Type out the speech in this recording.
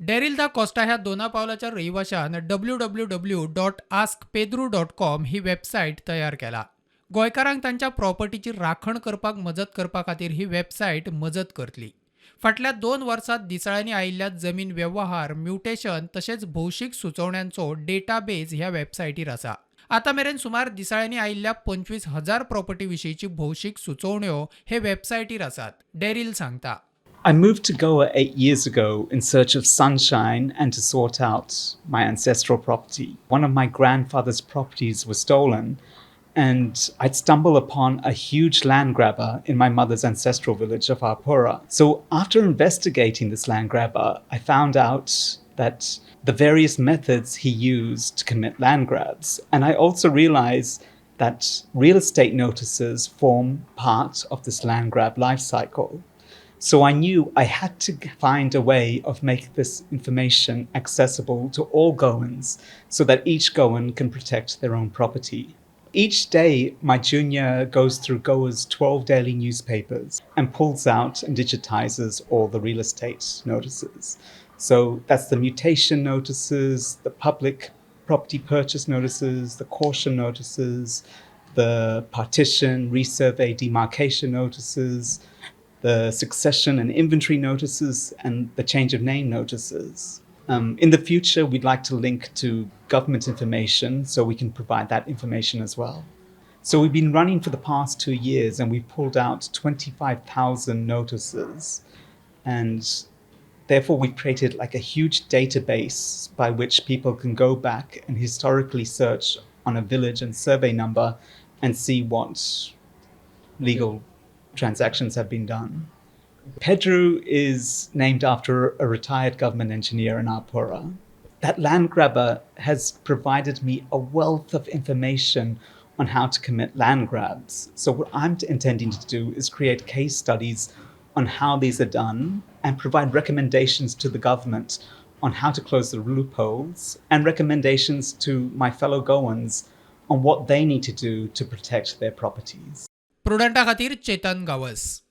Daryl दा Costa ह्या दोनापावलाच्या रहिवाशान www.askpedru.com ही website तयार केला. गोंयकारांक तांच्या प्रॉपर्टीची राखण करपाक मजत करपा खातीर ही वेबसायट मजत करतली. फाटल्या 2 वर्सांत दिसाळ्यांनी आयिल्ल्या जमीन वेव्हार, म्युटेशन तशेंच भौशीक सुचोवण्यांचो डेटाबेस ह्या वेबसायटीर आसा. आतां मेरेन सुमार दिसाळ्यांनी आयिल्ल्या 25,000 प्रॉपर्टी विशींची भौशीक सुचोवण्यो हे वेबसायटीर आसात. डेरिल सांगता. I moved to Goa 8 years ago in search of sunshine and to sort out my ancestral property. One of my grandfather's properties was stolen, and I'd stumbled upon a huge land grabber in my mother's ancestral village of Arpura. So after investigating this land grabber, I found out that the various methods he used to commit land grabs. And I also realized that real estate notices form part of this land grab life cycle. So I knew I had to find a way of making this information accessible to all Goans so that each Goan can protect their own property. Each day, my junior goes through Goa's 12 daily newspapers and pulls out and digitizes all the real estate notices. So that's the mutation notices, the public property purchase notices, the caution notices, the partition, resurvey, demarcation notices, the succession and inventory notices, and the change of name notices. In the future, we'd like to link to government information so we can provide that information as well. So we've been running for the past 2 years and we've pulled out 25,000 notices. And therefore, we've created like a huge database by which people can go back and historically search on a village and survey number and see what legal transactions have been done. Pedro is named after a retired government engineer in Arpura. That land grabber has provided me a wealth of information on how to commit land grabs. So what I'm intending to do is create case studies on how these are done and provide recommendations to the government on how to close the loopholes and recommendations to my fellow Goans on what they need to do to protect their properties. प्रुडंटा खातीर चेतन गावस.